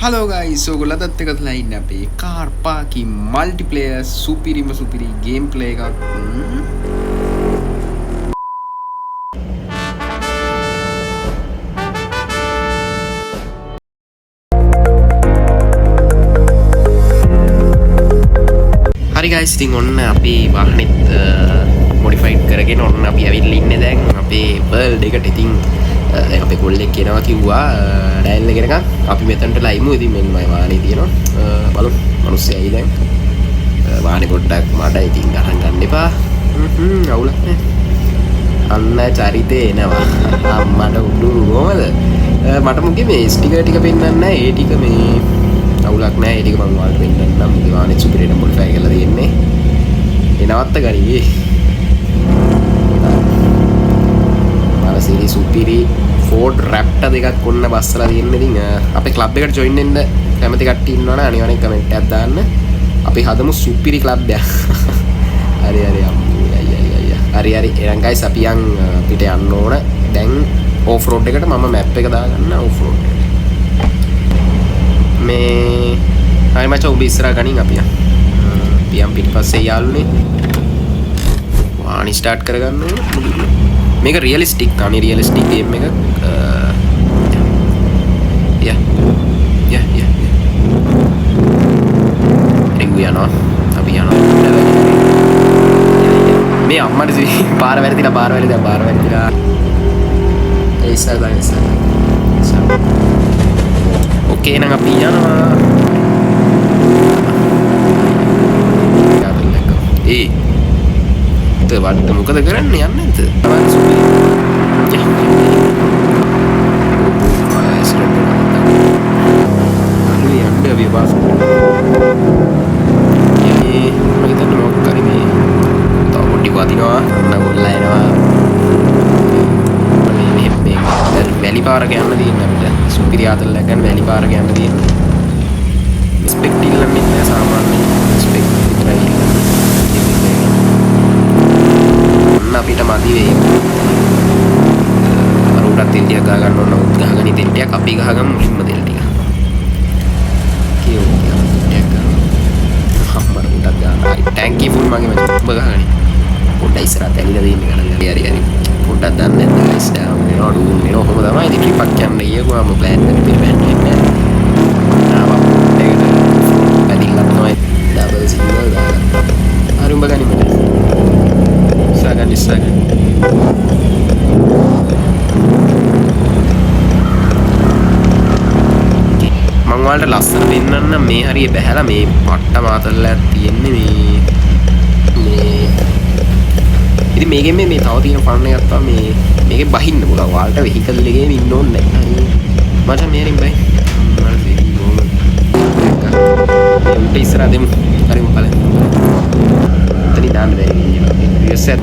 Hello guys, ඔයගොල්ලෝ අදත් එකතුලා ඉන්නේ අපේ කාර් පාකින් මල්ටිප්ලේයර් සුපිරිම සුපිරි ගේම් ප්ලේ එකක්. හරි guys, ඉතින් ඔන්න අපේ වාහනේත් මොඩිෆයිඩ් කරගෙන ඔන්න අපි ඇවිල්ලා ඉන්නේ දැන් අපේ වර්ල්ඩ් එකට. ඉතින් දැන් අපේ කොල්ලෙක් කියනවා කිව්වා ඩයල් එක ගෙනකන් අපි මෙතනට ලයිමු. ඉතින් මෙන්න මම වාහනේ තියෙනවා බලමු මිනිස්සුයි දැන් වාහනේ පොඩ්ඩක් මඩ. ඉතින් ගහන්න ගන්න එපා. අවුලක් නෑ. අන්න චරිතේ එනවා අම්මට උඩු කොහමද මට මුගේ මේ ස්ටිකර් ටික පෙන්නන්න නෑ. ඒ ටික මේ අවුලක් නෑ. ඒ ටික මම ඔයාලට පෙන්නන්නම්. මුගේ වාහනේ සුපිරියට මොඩිෆයි කරලා තියෙන්නේ. ඒ නවත්ත ගනියේ සීරි සුපිරි ෆෝඩ් රැප්ටර් දෙකක් ඔන්න බස්සලා තියෙන්නේ. ඉතින් අපේ ක්ලබ් එකට ජොයින් වෙන්න කැමති කට්ටිය ඉන්නවනේ අනිවාර්යෙන් කමෙන්ට් එකක් දාන්න. අපි හදමු සුපිරි ක්ලබ් එකක්. හරි අම්මෝ අයියා. හරි එහෙනම් ගයිස් අපි පිට යන්න ඕන. දැන් ඕෆ් රෝඩ් එකට මම මැප් එක දාගන්න. ඕෆ් රෝඩ් එකට මේ හරි මචං උඹ ඉස්සරහ ගනින් අපි පිටිපස්සේ යාළුනේ වාහනේ ස්ටාර්ට් කරගන්න ඕන. මේක රියලිස්ටික් අනේ රියලිස්ටික් ගේම් එක. යා රිංගු යනවා. අපි යනවා. මේ අම්මට පාර වැරදිලා ඒ ඉස්සරහ ඕකේ නම් අපි යනවා. ඒ වඩ මොකද කරන්නේ යන්නේ නැද්ද? වැලි පාරක යන්න තියෙන අපිට සුපිරි ආතල් එකක් ගන්න වැලි පාරක යන්න තියෙන ස්පෙක්ට් ඉල්ලන්නේ නැහැ සාමාන්‍ය ස්පෙක්ට් විතරයි අපිට මදි වෙයි. අර උඩට තෙල් ටික ගහ ගන්න ඕන. උත් ගහගෙන තෙල් ටික අපි ගහගමු මුලින්ම තෙල් ටික. කියෝ ටික ගන්න. අම්මර උඩට ගන්න. හරි ටැංකිය ෆුල් මගේ මචං ඔබ ගහගනි. පොඩ්ඩක් ඉස්සරහට ඇලිලා දෙන්න ගන්න. හරි. පොඩ්ඩක් දන්නේ නැහැ ගයිස්. ඩවුන් වෙනවා ඩූන් වෙනවා කොහොම තමයි. ඉතින් ට්‍රිප් එකක් යන්න ගියකෝ මම ප්ලෑන් කරලා පිළිපැන්න ඉන්නේ. ආවා ඒකට පැදිල්ලක් තමයි ඩබල් සිග්නල් දාලා. හරි උඹ ගනි මට. Sagan. මං වලට ලස්සන දෙන්නන්න මේ හරිය බහැලා මේ පට්ට මාතල්ලක් තියෙන්නේ මේ ඉතින් මේකෙන් මේ තව තියෙන ෆන් එකක් තමයි මේකේ බහින්න පුළුවන්. ඔයාලට වෙහිකල් එකේ ඉන්න ඕනේ නැහැ. මචං මෙහෙරින් බයි. මම ඉස්සරහ දෙමු. හරි මොකද? එතන දාන්න බැරි. රිසෙට්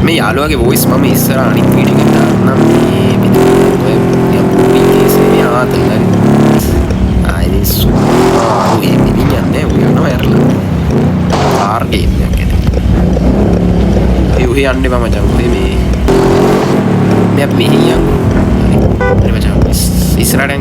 මේ යාළුවාගේ වොයිස් මම ඉස්සර අනිත් වීඩියෝ එකේ දාන්නම්. මේ මේ ආතල් හරි ආයිස් ඔය මිනිහන්නේ ඔය යනවා ඇරලා කාර් ගේම් එකක් ඇද ඒ ඔය යන්නේ මම ජම්පේ මේ අපි මෙහි යන් හරි මචං ඉස්සරහට